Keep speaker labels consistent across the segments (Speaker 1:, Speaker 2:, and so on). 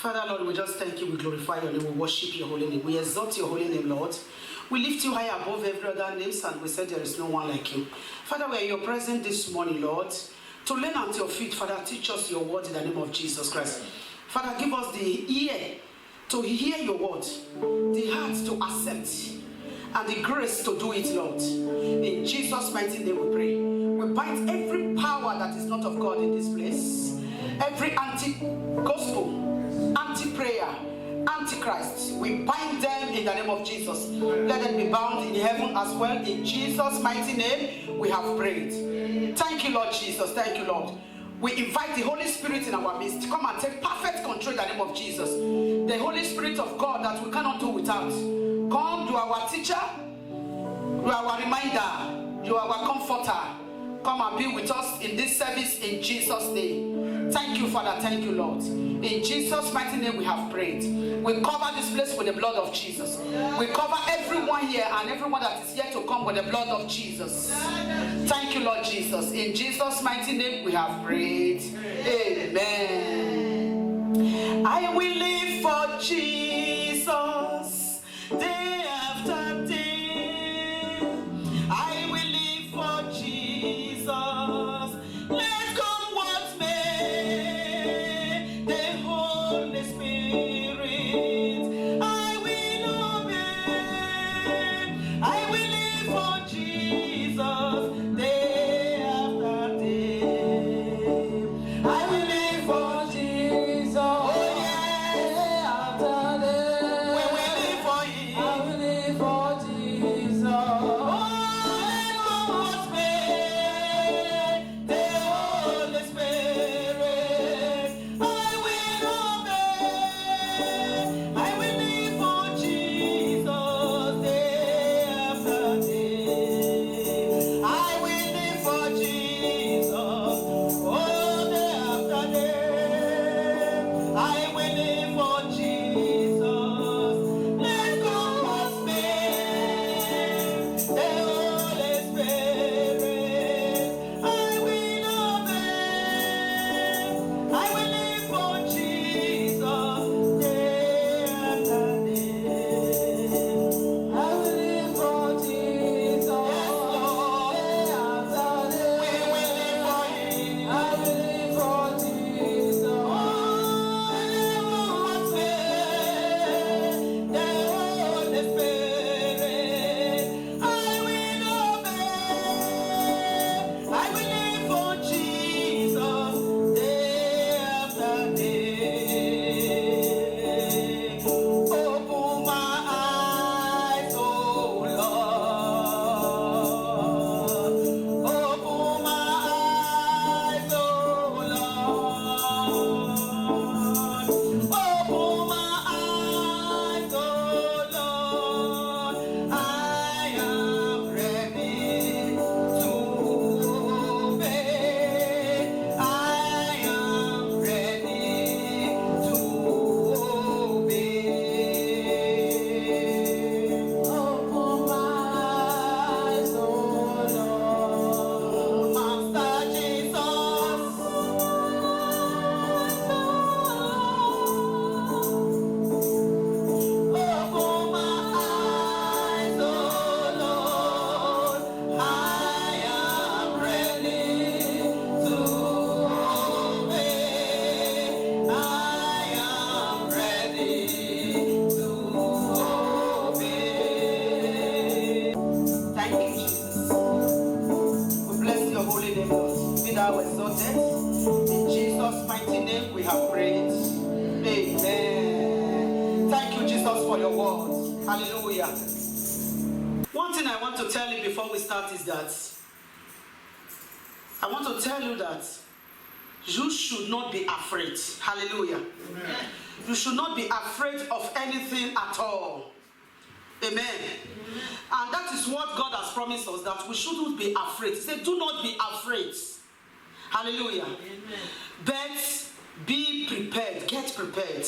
Speaker 1: Father, Lord, we just thank you, we glorify your name, we worship your holy name, we exalt your holy name, Lord. We lift you high above every other names, and we said there is no one like you. Father, we are in your presence this morning, Lord, to learn at your feet. Father, teach us your word in the name of Jesus Christ. Father, give us the ear to hear your word, the heart to accept, and the grace to do it, Lord. In Jesus' mighty name we pray. We bind every power that is not of God in this place, every anti-gospel, anti-prayer, antichrist. We bind them in the name of Jesus. Let them be bound in heaven as well. In Jesus' mighty name we have prayed. Thank you, Lord Jesus. Thank you, Lord. We invite the Holy Spirit in our midst to come and take perfect control in the name of Jesus. The Holy Spirit of God that we cannot do without. Come, you are our teacher, you are our reminder, you are our comforter. Come and be with us in this service in Jesus' name. Thank you, Father. Thank you, Lord. In Jesus' mighty name we have prayed. We cover this place with the blood of Jesus. We cover everyone here and everyone that is yet to come with the blood of Jesus. Thank you, Lord Jesus. In Jesus' mighty name we have prayed. Amen. I will live for Jesus day after day. I will live for Jesus. Let come what may. The Holy Spirit, I will obey. I will live for Jesus day after day. I will live for Jesus. Oh yeah, day after day. We will live for Him. I will live for Jesus. Oh, let come what may. The Holy Spirit, I will obey. I will live for Jesus day after day. I will live for Jesus, oh, day after day. I will live for Jesus. Let go of me, the Holy Spirit. I will obey. I will live for Jesus day after day. I will live for Jesus. Yes, Lord. Day after day. We will live for Him. I will live for Jesus. Oh, let us pray. The Holy Spirit, I will obey. I will live for Jesus day after day. Open my eyes, oh Lord. Open my eyes, oh Lord. Open my eyes, oh Lord. I am ready to obey. I am ready to obey. Open my eyes, oh Lord. Master Jesus. Open my eyes, oh Lord. I am ready to obey. I am ready to obey. Thank you, Jesus. We bless your holy name, Lord. Be thou exalted. In Jesus' mighty name we have prayed. Amen. Thank you, Jesus, for your word. Hallelujah. One thing I want to tell you before we start is that I want to tell you that you should not be afraid. Hallelujah. Amen. You should not be afraid of anything at all. Amen. And that is what God has promised us, that we shouldn't be afraid. He said, do not be afraid. Hallelujah. Amen. But be prepared. Get prepared.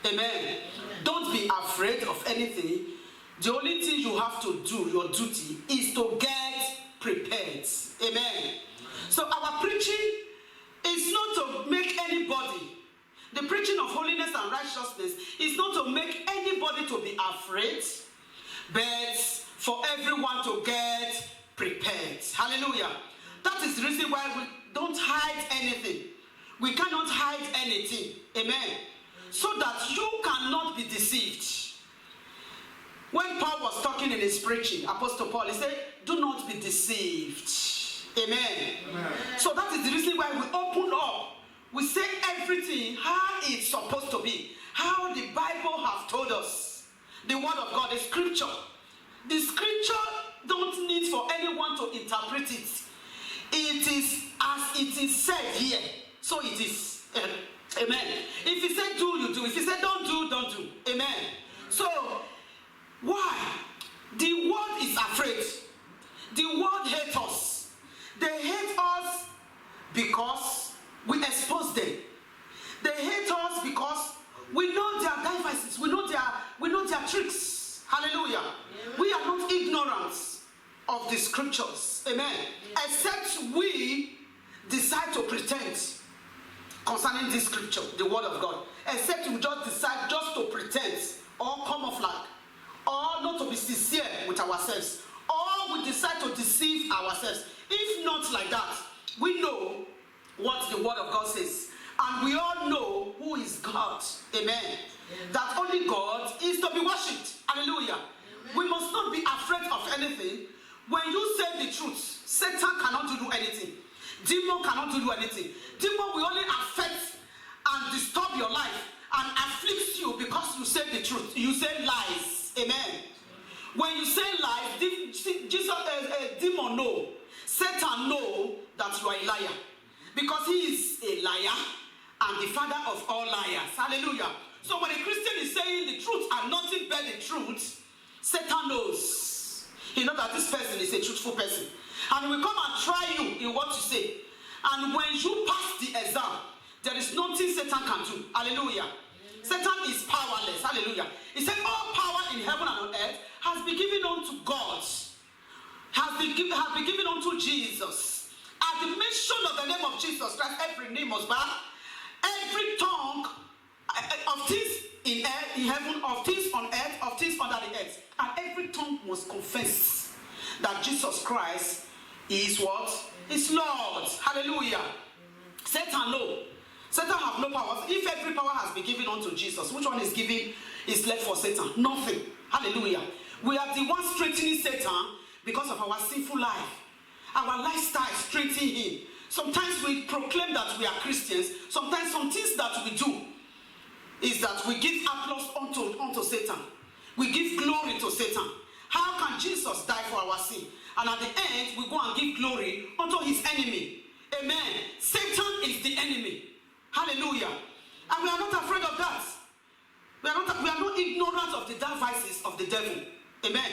Speaker 1: Amen. Don't be afraid of anything. The only thing you have to do, your duty, is to get prepared. Amen. So our preaching is not to make anybody. The preaching of holiness and righteousness is not to make anybody to be afraid, but for everyone to get prepared. Hallelujah. That is the reason why we don't hide anything. We cannot hide anything. Amen. So that you cannot be deceived. When Paul was talking in his preaching, Apostle Paul, he said, do not be deceived. Amen. Amen. So that is the reason why we open up. We say everything how it's supposed to be. How the Bible have told us. The word of God, the scripture. The scripture don't need for anyone to interpret it. It is as it is said here. So it is. Amen. If he said do, you do. If he said don't do, don't do. Amen. So, why? The world is afraid. The world hates us. They hate us because we expose them. They hate us because we know their devices. We know their tricks. Hallelujah. Yeah. We are not ignorant of the scriptures. Amen. Yeah. Except we decide to pretend concerning this scripture, the word of God. Except we just decide just to pretend or camouflage or not to be sincere with ourselves. Or we decide to deceive ourselves. If not like that, we know what the word of God says. And we all know who is God. Amen. Amen. That only God is to be worshipped. Hallelujah. Amen. We must not be afraid of anything. When you say the truth, Satan cannot do anything. Demon cannot do anything. Demon will only affect and disturb your life and afflict you because you say the truth. You say lies. Amen. When you say lies, demon know. Satan know that you are a liar. Because he is a liar and the father of all liars. Hallelujah. So when a Christian is saying the truth and nothing but the truth, Satan knows. He knows that this person is a truthful person. And he will come and try you in what you say. And when you pass the exam, there is nothing Satan can do. Hallelujah. Satan is powerless. Hallelujah. He said all power in heaven and on earth has been given unto God. Has been given unto Jesus. At the mention of the name of Jesus Christ, every knee must bow. Every tongue of things in earth, in heaven, of things on earth, of things under the earth. And every tongue must confess that Jesus Christ is what? Is Lord. Hallelujah. Satan no. Satan have no power. If every power has been given unto Jesus, which one is given is left for Satan? Nothing. Hallelujah. We are the ones strengthening Satan because of our sinful life. Our lifestyle strengthening him. Sometimes we proclaim that we are Christians. Sometimes some things that we do is that we give applause unto Satan. We give glory to Satan. How can Jesus die for our sin? And at the end, we go and give glory unto his enemy. Amen. Satan is the enemy. Hallelujah. And we are not afraid of that. We are not ignorant of the devices of the devil. Amen.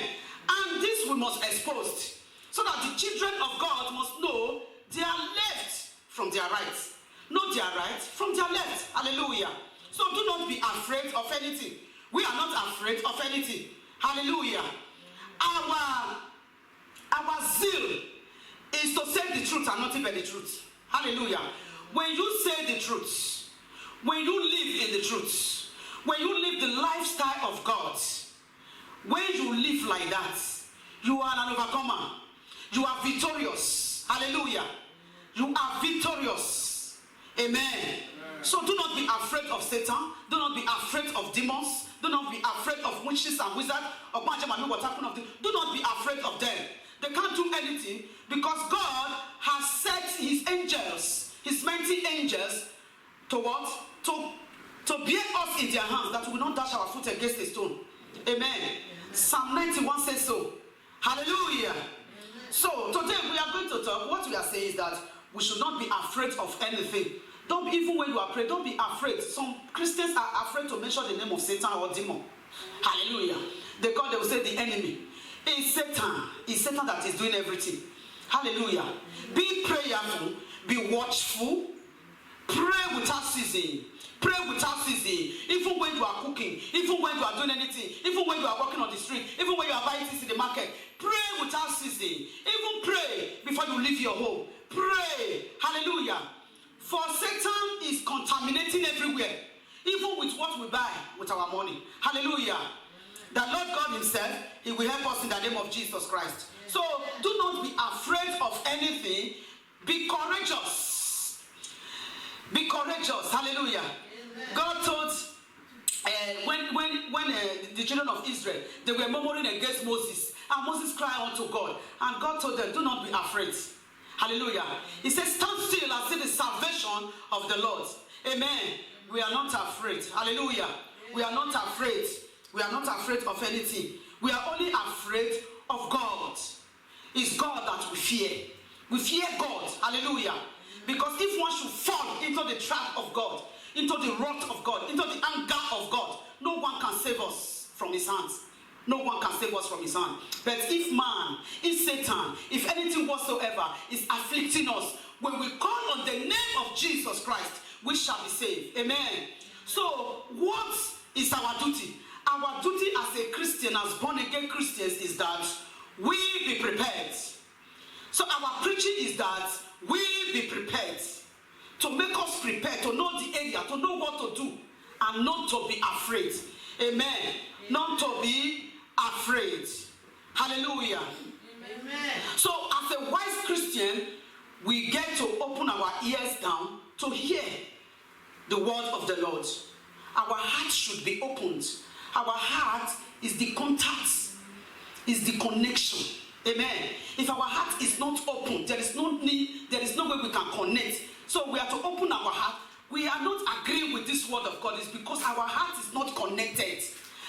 Speaker 1: And this we must expose. So that the children of God must know their left from their right. Know their right from their left. Hallelujah. So do not be afraid of anything. We are not afraid of anything. Hallelujah. Our zeal is to say the truth and nothing but the truth. Hallelujah. When you say the truth, when you live in the truth, when you live the lifestyle of God, when you live like that, you are an overcomer. You are victorious. Hallelujah. You are victorious. Amen. So do not be afraid of Satan. Do not be afraid of demons. Do not be afraid of witches and wizards. Do not be afraid of them. They can't do anything because God has set his angels, his mighty angels, to what? To bear us in their hands, that we will not dash our foot against a stone. Amen. Psalm 91 says so. Hallelujah. So today we are going to talk. What we are saying is that we should not be afraid of anything. Don't, even when you are afraid, don't be afraid. Some Christians are afraid to mention the name of Satan or demon. Hallelujah. They will say the enemy. It's Satan. It's Satan that is doing everything. Hallelujah. Be prayerful. Be watchful. Pray without ceasing. Pray without ceasing. Even when you are cooking, even when you are doing anything, even when you are walking on the street, even when you are buying things in the market, pray without ceasing. Even pray before you leave your home. Pray. Hallelujah. For Satan is contaminating everywhere. Even with what what we buy with our money. Hallelujah. The Lord God himself, he will help us in the name of Jesus Christ. So do not be afraid of anything. Be courageous. Be courageous. Hallelujah. God told when the children of Israel, they were murmuring against Moses, and Moses cried unto God, and God told them, do not be afraid. Hallelujah. He says, stand still and see the salvation of the Lord. Amen. We are not afraid. Hallelujah. We are not afraid. We are not afraid of anything. We are only afraid of God. It's God that we fear. We fear God. Hallelujah. Because if one should fall into the trap of God, into the wrath of God, into the anger of God, no one can save us from his hands. No one can save us from his hand. But if man, if Satan, if anything whatsoever is afflicting us, when we call on the name of Jesus Christ, we shall be saved. Amen. So what is our duty? Our duty as a Christian, as born again Christians, is that we be prepared. So our preaching is that we be prepared. To make us prepared, to know the area, to know what to do, and not to be afraid. Amen. Not to be afraid. Hallelujah. Amen. So as a wise Christian, we get to open our ears down to hear the word of the Lord. Our heart should be opened. Our heart is the contact, is the connection. Amen. If our heart is not open, there is no need, there is no way we can connect. So we have to open our heart. We are not agreeing with this word of God. It's because our heart is not connected.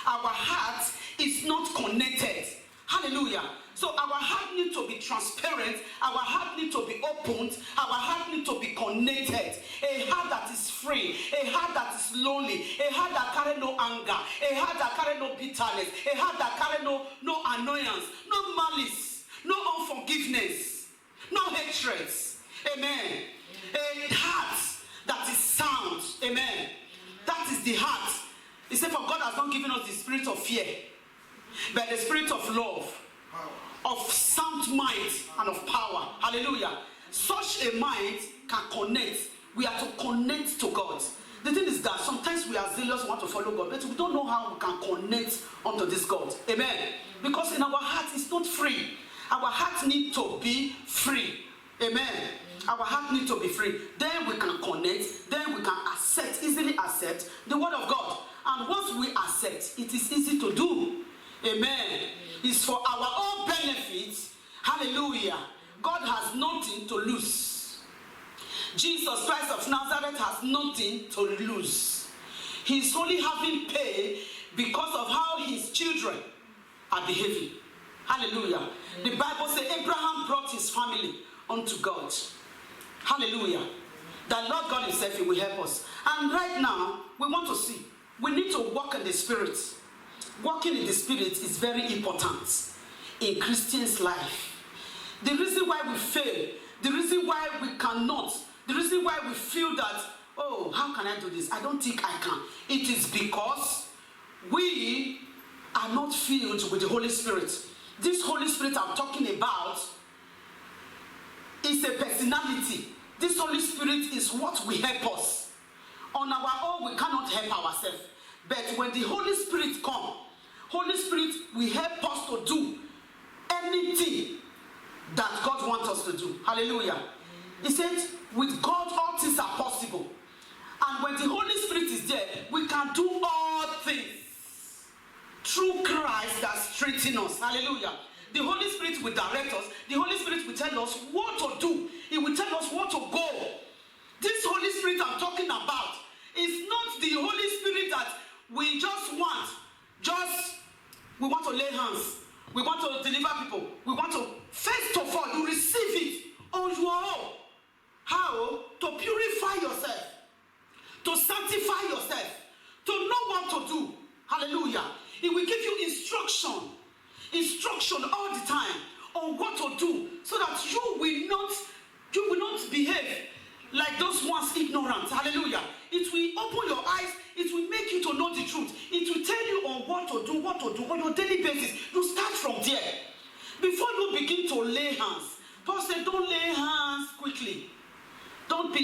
Speaker 1: Our heart is not connected. Hallelujah. So our heart needs to be transparent. Our heart needs to be opened. Our heart needs to be connected. A heart that is free. A heart that is lonely. A heart that carries no anger. A heart that carries no bitterness. A heart that carries no annoyance. No malice. No unforgiveness. No hatred. Amen. A heart that is sound. Amen. That is the heart. He said, for God has not given us the spirit of fear, but the spirit of love, of sound mind, and of power. Hallelujah. Such a mind can connect. We are to connect to God. The thing is that sometimes we are zealous, we want to follow God, but we don't know how we can connect unto this God. Amen. Because in our heart it's not free. Our heart needs to be free. Amen. Our heart needs to be free. Then we can connect. Then we can easily accept the word of God. And once we accept, it is easy to do. Amen. It's for our own benefit. Hallelujah. God has nothing to lose. Jesus Christ of Nazareth has nothing to lose. He's only having pain because of how his children are behaving. Hallelujah. The Bible says Abraham brought his family unto God. Hallelujah. The Lord God himself, he will help us. And right now, we want to see. We need to walk in the Spirit. Walking in the Spirit is very important in Christians' life. The reason why we fail, the reason why we cannot, the reason why we feel that, oh, how can I do this? I don't think I can. It is because we are not filled with the Holy Spirit. This Holy Spirit I'm talking about is a personality. This Holy Spirit is what will help us. On our own, we cannot help ourselves. But when the Holy Spirit comes, Holy Spirit will help us to do anything that God wants us to do. Hallelujah. He said, with God, all things are possible. And when the Holy Spirit is there, we can do all things through Christ that strengthens us. Hallelujah. The Holy Spirit will direct us. The Holy Spirit will tell us what to do. He will tell us what to go. This Holy Spirit I'm talking about is not the Holy Spirit that we just want. We want to lay hands. We want to deliver people. We want to, first of all, you receive it on your own. How? To purify yourself. To sanctify yourself. To know what to do. Hallelujah. It will give you instruction all the time on what to do, so that you will not behave like those ones ignorant. Hallelujah. It will open your eyes. It will make you to know the truth. It will tell you on what to do on your daily basis. You start from there. Before you begin to lay hands, Paul said, don't lay hands quickly. Don't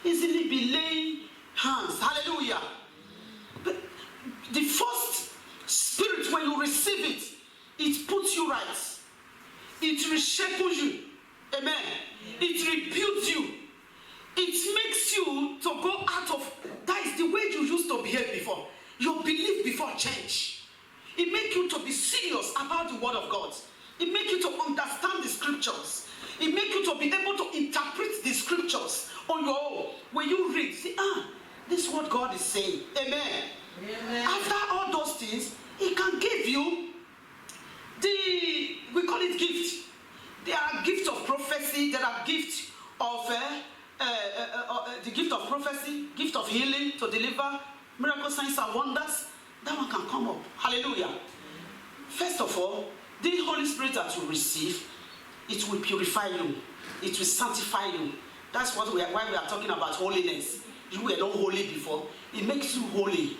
Speaker 1: easily be laying hands. Hallelujah. The first spirit, when you receive it, it puts you right. It reshapes you. Amen. It rebuilds you. It makes you to go out of, that is the way you used to behave before. Your belief before change. It makes you to be serious about the word of God. It makes you to understand the scriptures. It makes you to be able to interpret the scriptures on your own. When you read, see, this is what God is saying. Amen. Amen. After all those things, He can give you we call it gift. There are gifts of prophecy. There are gifts of the gift of prophecy, gift of healing to deliver, miracle signs and wonders. That one can come up. Hallelujah. First of all, the Holy Spirit that you receive, it will purify you. It will sanctify you. That's why we are talking about holiness. You were not holy before. It makes you holy.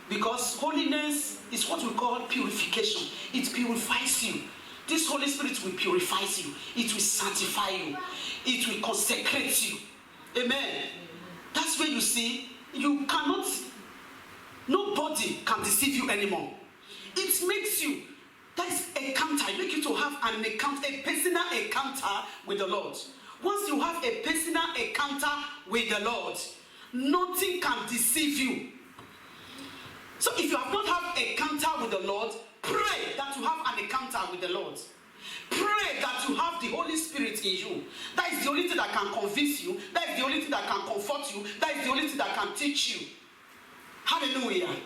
Speaker 1: Because holiness is what we call purification. It purifies you. This Holy Spirit will purify you. It will sanctify you. It will consecrate you. Amen. That's where you see, you cannot, nobody can deceive you anymore. It makes you, that's a encounter. It makes you to have an encounter, a personal encounter with the Lord. Once you have a personal encounter with the Lord, nothing can deceive you. So if you have not had an encounter with the Lord, pray that you have an encounter with the Lord. Pray that you have the Holy Spirit in you. That is the only thing that can convince you. That is the only thing that can comfort you. That is the only thing that can teach you. Hallelujah. Amen.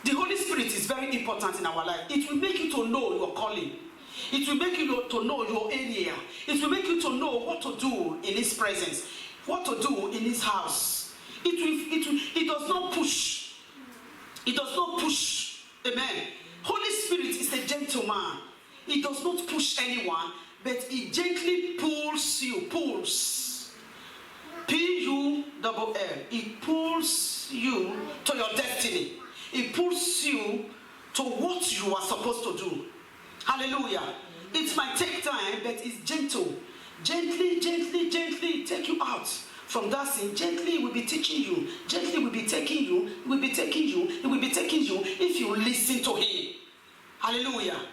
Speaker 1: The Holy Spirit is very important in our life. It will make you to know your calling. It will make you to know your area. It will make you to know what to do in His presence, what to do in His house. It does not push. It does not push. Amen. Holy Spirit is a gentleman. It does not push anyone, but it gently pulls you. Pulls. P-U-L-L. It pulls you to your destiny. It pulls you to what you are supposed to do. Hallelujah. It might take time, but it's gentle. Gently, gently, gently take you out from that sin. Gently will be teaching you. Gently will be taking you. Will be taking you. It will be taking you if you listen to Him. Hallelujah. Amen.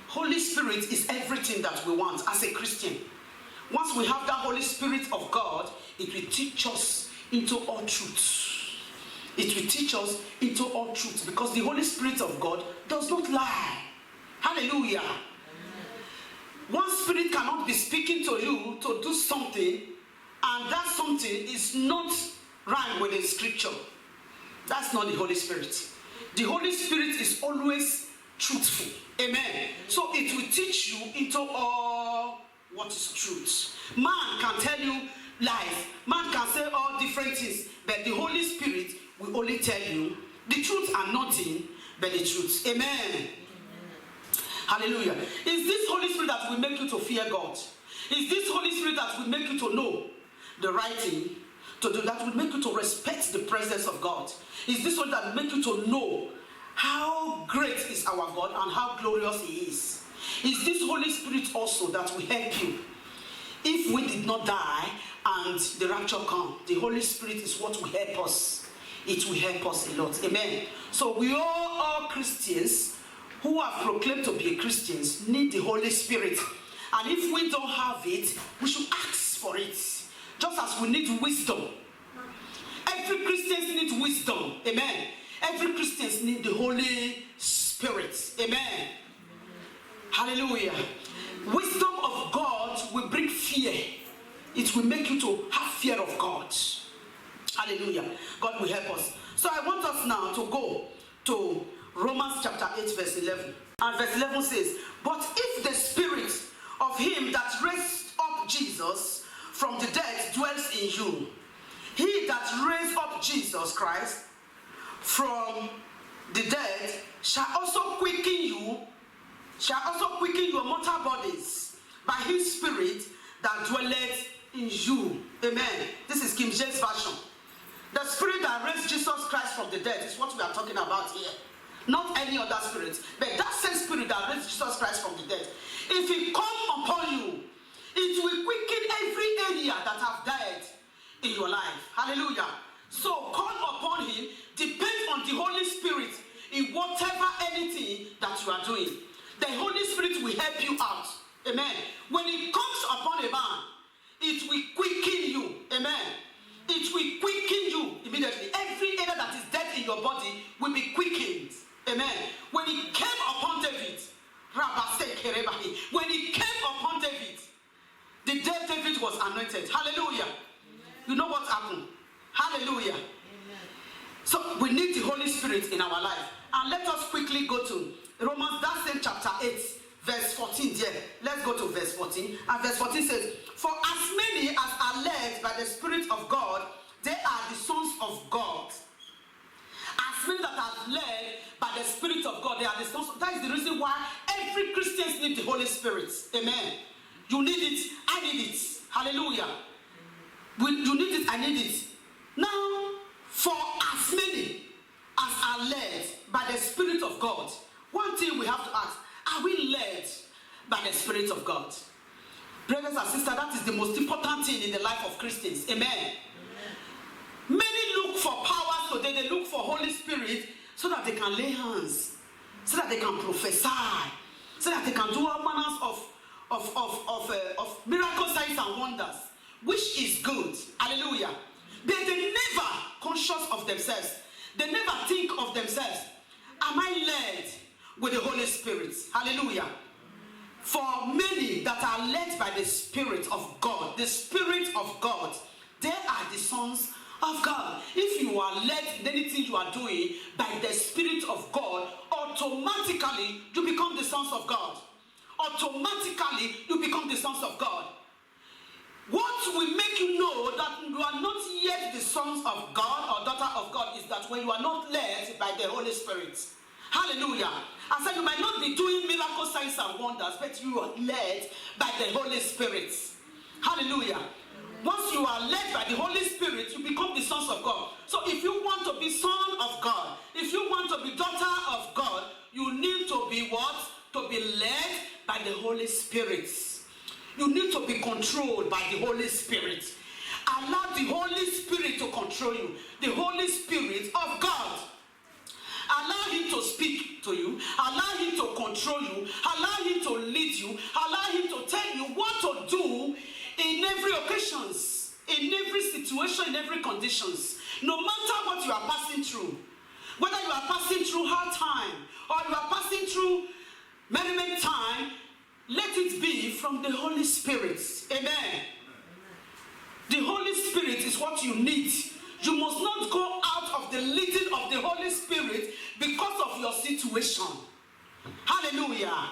Speaker 1: Holy Spirit is everything that we want as a Christian. Once we have that Holy Spirit of God, it will teach us into all truth. It will teach us into all truth, because the Holy Spirit of God does not lie. Hallelujah. Amen. One spirit cannot be speaking to you to do something, and that something is not right with the scripture. That's not the Holy Spirit. The Holy Spirit is always truthful. Amen. So it will teach you into all what is truth. Man can tell you lies. Man can say all different things, but the Holy Spirit will only tell you the truth and nothing but the truth. Amen. Hallelujah. Is this Holy Spirit that will make you to fear God? Is this Holy Spirit that will make you to know the right thing to do, that will make you to respect the presence of God? Is this one that will make you to know how great is our God and how glorious He is? Is this Holy Spirit also that will help you if we did not die and the rapture come? The Holy Spirit is what will help us. It will help us a lot. Amen. So we all Christians who have proclaimed to be Christians need the Holy Spirit. And if we don't have it, we should ask for it. Just as we need wisdom. Every Christian needs wisdom. Amen. Every Christian needs the Holy Spirit. Amen. Hallelujah. Wisdom of God will bring fear. It will make you to have fear of God. Hallelujah. God will help us. So I want us now to go to Romans chapter 8 verse 11. And verse 11 says, "But if the spirit of him that raised up Jesus from the dead dwells in you, he that raised up Jesus Christ from the dead shall also quicken your mortal bodies by his spirit that dwelleth in you." Amen. This is King James Version. The spirit that raised Jesus Christ from the dead is what we are talking about here. Not any other spirit, but that same spirit that raised Jesus Christ from the dead. If it come upon you, it will quicken every area that have died in your life. Hallelujah. So call upon him, depend on in whatever anything that you are doing. The Holy Spirit will help you out. Amen. When it comes upon a man, it will quicken you. Amen. It will quicken you immediately. Every area that is dead in your body will be quickened. Amen. When it came upon David, when it came upon David, the day David was anointed. Hallelujah. You know what happened? Hallelujah. So we need the Holy Spirit in our life. And let us quickly go to Romans, that same chapter 8, verse 14 there. Let's go to verse 14. And verse 14 says, for as many as are led by the Spirit of God, they are the sons of God. As many that are led by the Spirit of God, they are the sons of God. That is the reason why every Christian needs the Holy Spirit. Amen. You need it. I need it. Hallelujah. You need it. I need it. Now, for as many as are led by the Spirit of God, one thing we have to ask, are we led by the Spirit of God? Brothers and sisters, that is the most important thing in the life of Christians. Amen. Amen. Many look for powers today. They look for Holy Spirit so that they can lay hands, so that they can prophesy, so that they can do all manners of miracle signs and wonders, which is good. Hallelujah. But they never conscious of themselves. They never think of themselves. Am I led with the Holy Spirit? Hallelujah. For many that are led by the Spirit of God, the Spirit of God, they are the sons of God. If you are led in anything you are doing by the Spirit of God, automatically you become the sons of God. Automatically you become the sons of God. What will make you know that you are not yet the sons of God or daughter of God is that when you are not led by the Holy Spirit. Hallelujah. I said you might not be doing miracle signs and wonders, but you are led by the Holy Spirit. Hallelujah. Once you are led by the Holy Spirit, you become the sons of God. So if you want to be son of God, if you want to be daughter of God, you need to be what? To be led by the Holy Spirit. You need to be controlled by the Holy Spirit. Allow the Holy Spirit to control you. The Holy Spirit of God. Allow him to speak to you. Allow him to control you. Allow him to lead you. Allow him to tell you what to do in every occasions, in every situation, in every conditions. No matter what you are passing through. Whether you are passing through hard time or you are passing through merriment time, let it be from the Holy Spirit. Amen. The Holy Spirit is what you need. You must not go out of the leading of the Holy Spirit because of your situation. Hallelujah. Amen.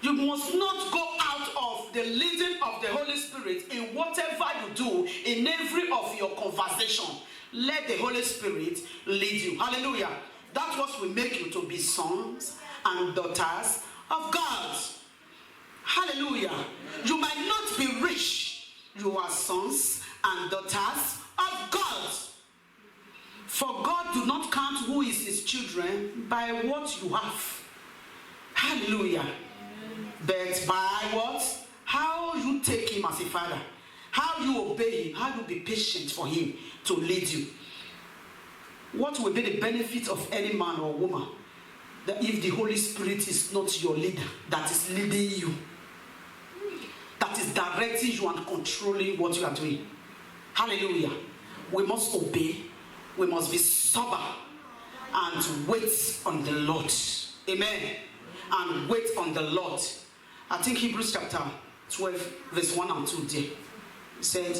Speaker 1: You must not go out of the leading of the Holy Spirit in whatever you do, in every of your conversation. Let the Holy Spirit lead you. Hallelujah. That's what will make you to be sons and daughters of God. Hallelujah. Amen. You might not be rich. You are sons and daughters of God. For God do not count who is his children by what you have. Hallelujah. Amen. But by what? How you take him as a father. How you obey him. How you be patient for him to lead you. What will be the benefit of any man or woman that if the Holy Spirit is not your leader, that is leading you, that is directing you and controlling what you are doing? Hallelujah. We must obey. We must be sober and wait on the Lord. Amen. And wait on the Lord. I think Hebrews chapter 12, verse 1 and 2 there. It said,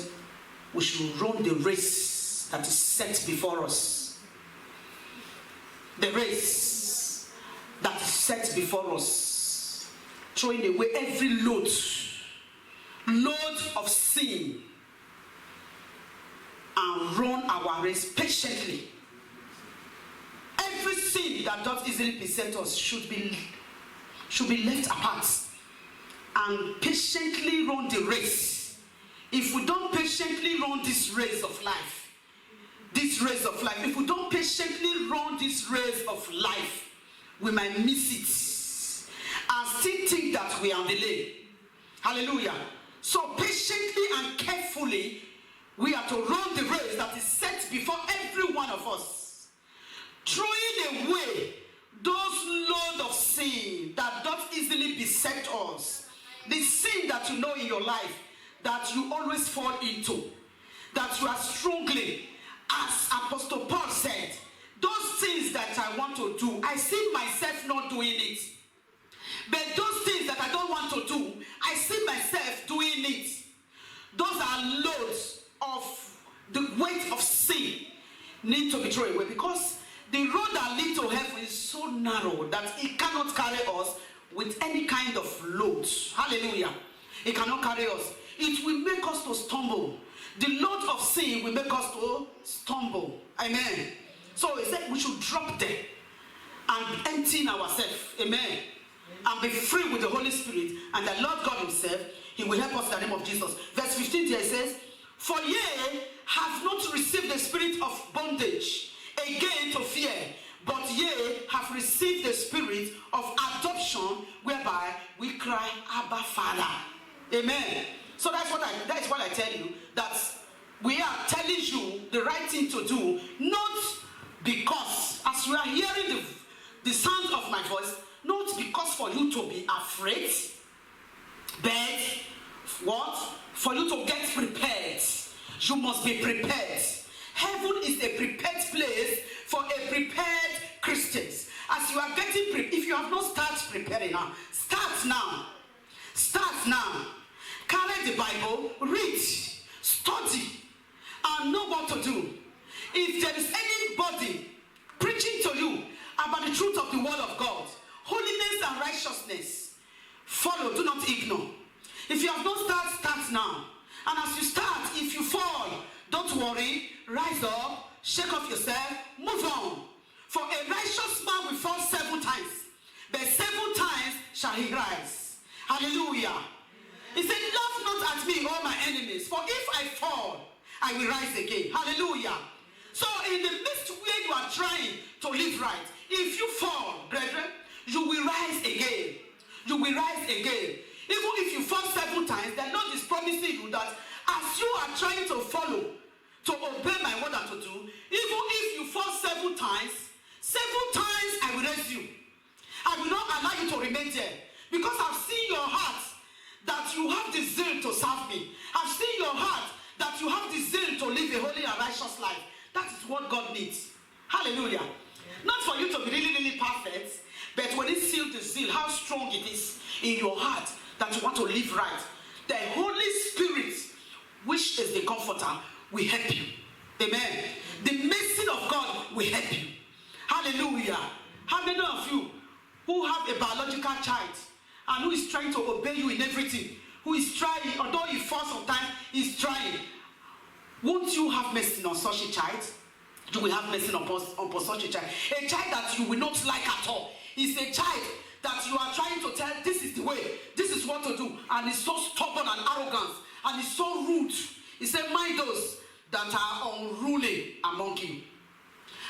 Speaker 1: we should run the race that is set before us. The race that is set before us. Throwing away every load of sin. And run our race patiently. Every sin that does easily beset us should be left apart and patiently run the race. If we don't patiently run this race of life, if we don't patiently run this race of life, we might miss it and still think that we are delayed. Hallelujah. So patiently and carefully, we are to run the race that is set before every one of us, throwing away those load of sin that don't easily beset us, the sin that you know in your life that you always fall into, that you are struggling, as Apostle Paul said, those things that I want to do, I see myself not doing it. But those things that I don't want to do, I see myself doing it. Those are loads of the weight of sin need to be thrown away, because the road that leads to heaven is so narrow that it cannot carry us with any kind of load. Hallelujah. It cannot carry us. It will make us to stumble. The load of sin will make us to stumble. Amen. So he said we should drop them and empty ourselves. Amen. And be free with the Holy Spirit, and the Lord God himself, he will help us in the name of Jesus. Verse 15 there says, for ye have not received the spirit of bondage again to fear, but ye have received the spirit of adoption, whereby we cry, Abba, Father. Amen. So that is what I tell you, that we are telling you the right thing to do, not because, as you are hearing the sound of my voice, not because for you to be afraid, but what? For you to get prepared. You must be prepared. Heaven is a prepared place for a prepared Christians. As you are getting prepared, if you have not started preparing now, start now. Start now. Carry the Bible, read, study, and know what to do. If there is anybody preaching to you about the truth of the word of God, holiness and righteousness, follow, do not ignore. If you have not started, start now. And as you start, if you fall, don't worry, rise up, shake off yourself, move on. For a righteous man will fall 7 times, but 7 times shall he rise. Hallelujah. He said, laugh not at me, all my enemies, for if I fall, I will rise again. Hallelujah. So in the midst where you are trying to live right, if you fall, brethren, you will rise again. You will rise again. Even if you fall 7 times, the Lord is promising you that as you are trying to follow, to obey my word and to do, even if you fall 7 times, 7 times I will raise you. I will not allow you to remain there. Because I've seen your heart that you have the zeal to serve me. I've seen your heart that you have the zeal to live a holy and righteous life. That is what God needs. Hallelujah. Yeah. Not for you to be really, really perfect, but when it seals the zeal, how strong it is in your heart that you want to live right. The Holy Spirit, which is the comforter, will help you. Amen. The mercy of God will help you. Hallelujah. How many of you who have a biological child and who is trying to obey you in everything, who is trying, although he falls sometimes, he's trying, won't you have mercy on such a child? You will have mercy upon such a child. A child that you will not like at all. It's a child that you are trying to tell, this is the way, this is what to do, and it's so stubborn and arrogant, and it's so rude. He said, mind those that are unruly among you.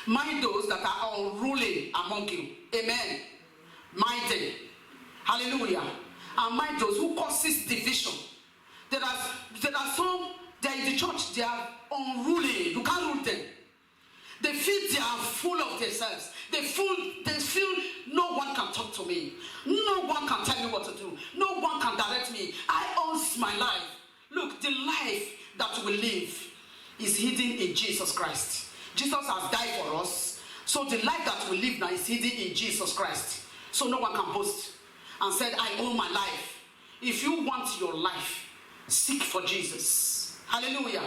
Speaker 1: Mind those that are unruly among you. Amen. Mind them. Hallelujah. And mind those who causes division. There are some, they're in the church, they are unruly. You can't rule them. They feel they are full of themselves. They feel no one can talk to me. No one can tell me what to do. No one can direct me. I own my life. Look, the life that we live is hidden in Jesus Christ. Jesus has died for us. So the life that we live now is hidden in Jesus Christ. So no one can boast and say, I own my life. If you want your life, seek for Jesus. Hallelujah.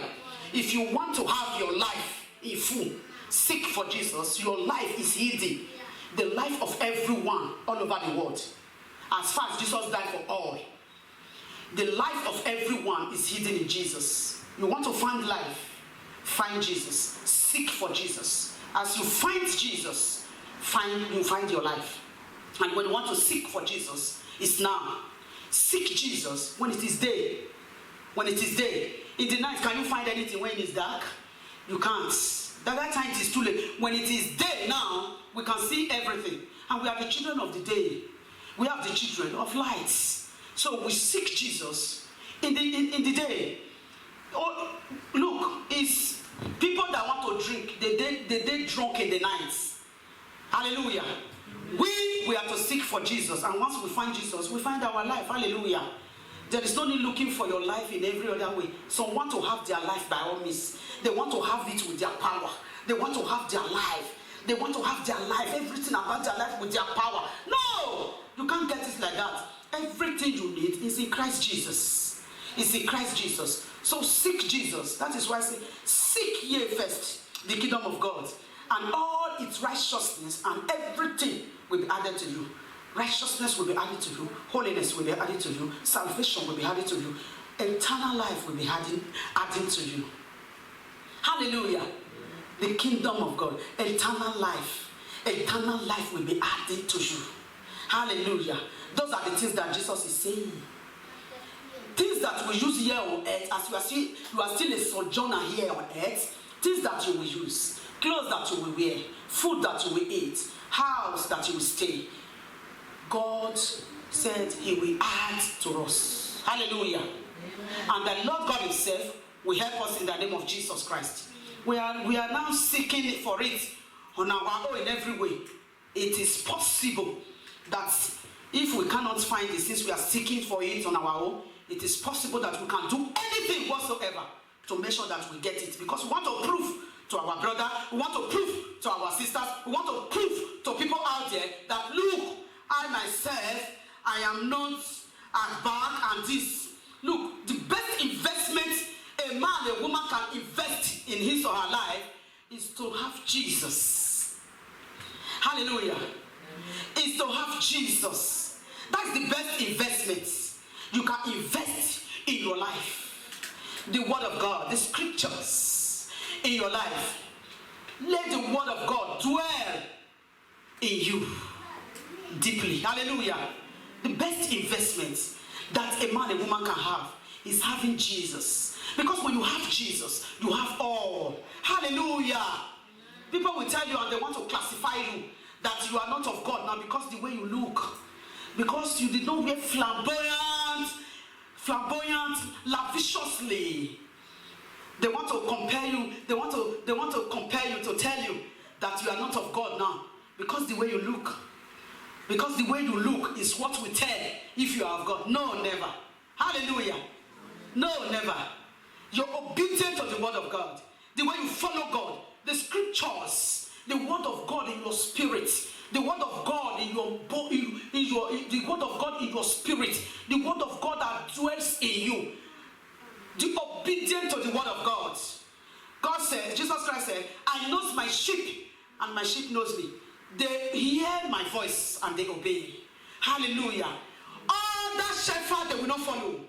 Speaker 1: If you want to have your life in full, seek for Jesus. Your life is hidden. The life of everyone all over the world. As far as Jesus died for all, the life of everyone is hidden in Jesus. You want to find life, find Jesus. Seek for Jesus. As you find Jesus, you find your life. And when you want to seek for Jesus, it's now. Seek Jesus when it is day. When it is day. In the night, can you find anything when it is dark? You can't. At that time it is too late. When it is day now, we can see everything. And we are the children of the day. We have the children of lights. So we seek Jesus in the day. Oh, look, it's people that want to drink, they drunk in the nights. Hallelujah. We are to seek for Jesus, and once we find Jesus, we find our life. Hallelujah. There is no need looking for your life in every other way. Some want to have their life by all means. They want to have it with their power. They want to have their life. They want to have their life, everything about their life with their power. No! You can't get it like that. Everything you need is in Christ Jesus. It's in Christ Jesus. So seek Jesus. That is why I say, seek ye first the kingdom of God and all its righteousness, and everything will be added to you. Righteousness will be added to you. Holiness will be added to you. Salvation will be added to you. Eternal life will be added to you. Hallelujah. The kingdom of God. Eternal life. Eternal life will be added to you. Hallelujah. Those are the things that Jesus is saying. Things that we use here on earth, as you are still a sojourner here on earth. Things that you will use. Clothes that you will wear. Food that you will eat. House that you will stay. God said he will add to us. Hallelujah. Amen. And the Lord God himself will help us in the name of Jesus Christ. We are now seeking for it on our own in every way. It is possible that if we cannot find it, since we are seeking for it on our own, it is possible that we can do anything whatsoever to make sure that we get it. Because we want to prove to our brother, we want to prove to our sisters, we want to prove to people out there that, look, I myself, I am not as bad and this. Look, the best investment a man, a woman can invest in his or her life is to have Jesus. Hallelujah. Is to have Jesus. That's the best investment you can invest in your life. The word of God, the scriptures in your life. Let the word of God dwell in you deeply. Hallelujah. The best investment that a man, a woman can have is having Jesus. Because when you have Jesus, you have all. Hallelujah. People will tell you and they want to classify you that you are not of God now because the way you look. Because you did not wear flamboyant, lavishiously. They want to compare you. They want to compare you to tell you that you are not of God now because the way you look. Because the way you look is what we tell if you are of God. No, never. Hallelujah. No, never. You're obedient to the word of God. The way you follow God. The scriptures. The word of God in your spirit. The word of God in your body. The word of God in your spirit. The word of God that dwells in you. The obedient to the word of God. God said, Jesus Christ said, I know my sheep and my sheep knows me. They hear my voice and they obey. Hallelujah. Other shepherds they will not follow.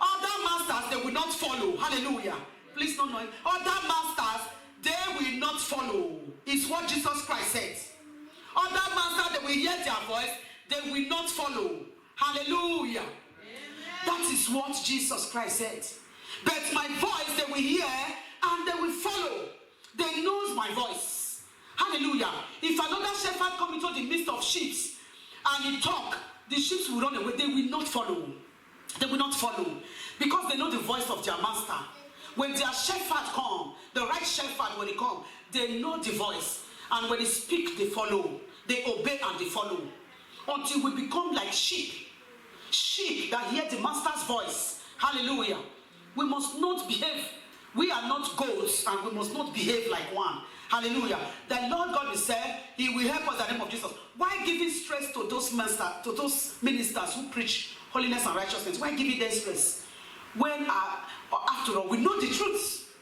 Speaker 1: Other masters they will not follow. Hallelujah. Please don't know. Other masters they will not follow. It's what Jesus Christ said. Other masters they will hear their voice. They will not follow. Hallelujah. Amen. That is what Jesus Christ said. But my voice they will hear and they will follow. They knows my voice. Hallelujah. If another shepherd come into the midst of sheep and he talk, the sheep will run away. They will not follow. They will not follow. Because they know the voice of their master. When their shepherd come, the right shepherd when he come, they know the voice. And when he speak, they follow. They obey and they follow. Until we become like sheep. Sheep that hear the master's voice. Hallelujah. We must not behave. We are not goats and we must not behave like one. Hallelujah. The Lord God will say, he will help us in the name of Jesus. Why giving stress to those ministers who preach holiness and righteousness? Why giving them stress? When, after all, we know the truth.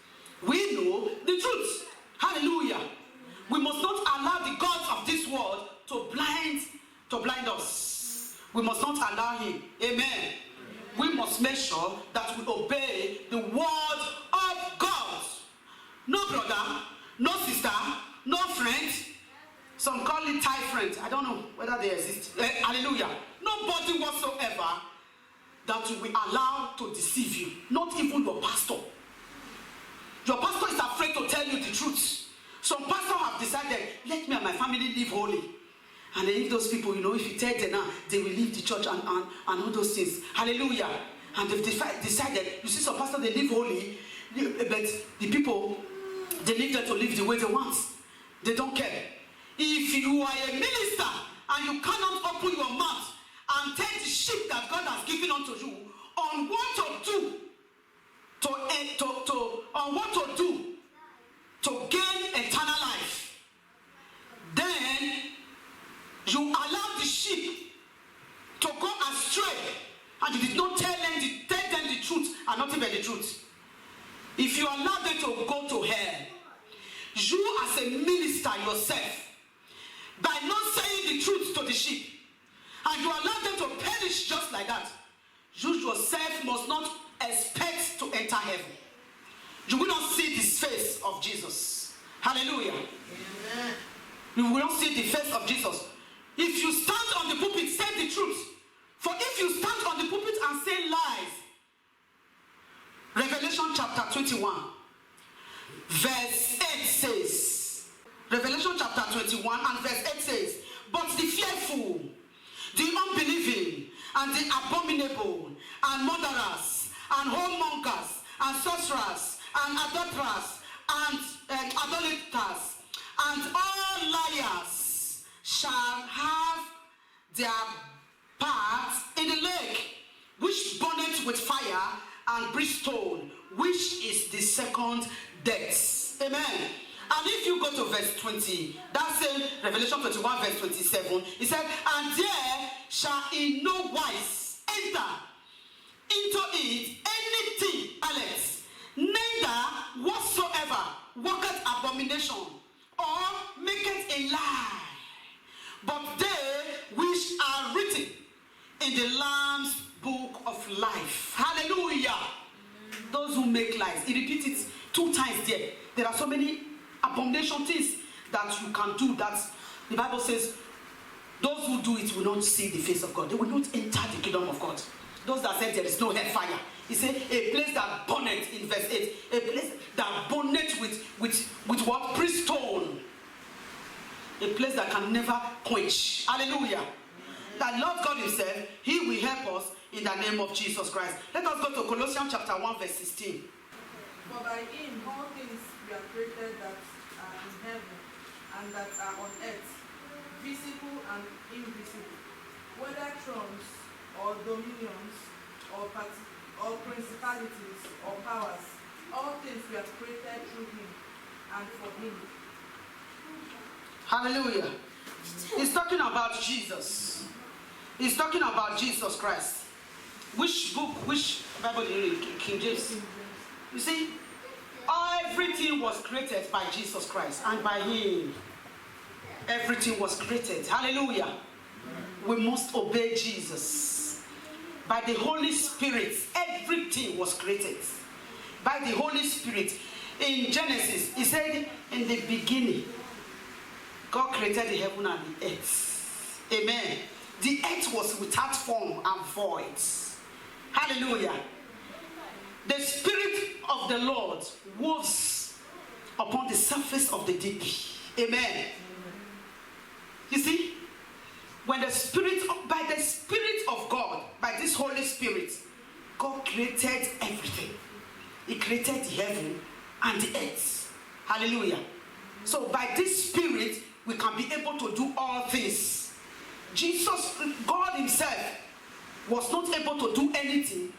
Speaker 1: We know the truth. Hallelujah. We must not allow the gods of this world to blind us. We must not allow him. Amen. We must make sure that we obey the word of God. No brother, no sister, no friend. Some call it Thai friends. I don't know whether they exist. Hallelujah. Nobody whatsoever that you will allow to deceive you. Not even your pastor. Your pastor is afraid to tell you the truth. Some pastors have decided, let me and my family live holy. And then if those people, if you tell them now, they will leave the church and all those things. Hallelujah. And they've decided, you see some pastors, they live holy, but the people, they leave them to live the way they want. They don't care. If you are a minister and you cannot open your mouth and tell the sheep that God has given unto you on what to do to gain eternal life, then you allow the sheep to go astray, and you did not tell them the truth and nothing but the truth. If you allow them to go to hell, you as a minister yourself, by not saying the truth to the sheep, and you allow them to perish just like that, you yourself must not expect to enter heaven. You will not see the face of Jesus. Hallelujah. Amen. You will not see the face of Jesus. If you stand on the pulpit, say the truth. For if you stand on the pulpit and say lies, Revelation chapter 21, verse 8 says, Revelation chapter 21 and verse 8 says, but the fearful, the unbelieving, and the abominable, and murderers, and whoremongers, and sorcerers, and adulterers, and idolaters, and all liars shall have their part in the lake, which burneth with fire and brimstone, which is the second death. Amen. And if you go to verse 20, that's in Revelation 21 verse 27, it said, and there shall in no wise enter into it anything else, neither whatsoever worketh abomination or maketh a lie, but they which are written in the Lamb's book of life. Hallelujah. Those who make lies. He repeats it 2 times there. There are so many abomination things that you can do that the Bible says those who do it will not see the face of God. They will not enter the kingdom of God. Those that said there is no hellfire. He said a place that burneth in verse 8. A place that burneth with what? Brimstone. A place that can never quench. Hallelujah. That Lord God himself, he will help us in the name of Jesus Christ. Let us go to Colossians chapter 1 verse 16.
Speaker 2: For by him all things were created that are in heaven and that are on earth, visible and invisible, whether thrones or dominions or principalities or powers, all things were created through him and for him.
Speaker 1: Hallelujah. He's talking about Jesus. He's talking about Jesus Christ. Which book, which Bible do you read? King James. You see, everything was created by Jesus Christ, and by him everything was created. Hallelujah. We must obey Jesus. By the Holy Spirit, everything was created. By the Holy Spirit. In Genesis, he said, in the beginning, God created the heaven and the earth. Amen. The earth was without form and void. Hallelujah. The Spirit of the Lord was upon the surface of the deep. Amen. You see, when the Spirit, by the Spirit of God, by this Holy Spirit, God created everything. He created the heaven and the earth. Hallelujah. So by this Spirit, we can be able to do all things. Jesus, God himself, was not able to do anything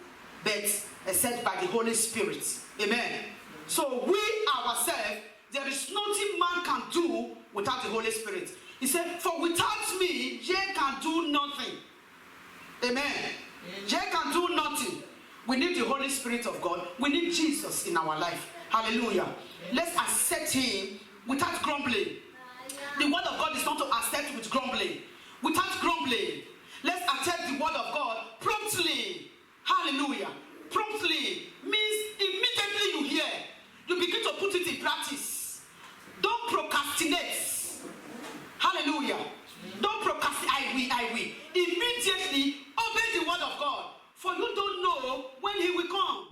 Speaker 1: but except by the Holy Spirit. Amen. So we ourselves, there is nothing man can do without the Holy Spirit. He said, for without me, ye can do nothing. Amen. Ye can do nothing. We need the Holy Spirit of God. We need Jesus in our life. Hallelujah. Let's accept him without grumbling. The word of God is not to accept with grumbling. Without grumbling. Let's accept the word of God promptly. Hallelujah. Promptly means immediately you hear, you begin to put it in practice. Don't procrastinate. Hallelujah. Don't procrastinate. I will. Immediately obey the word of God. For you don't know when he will come.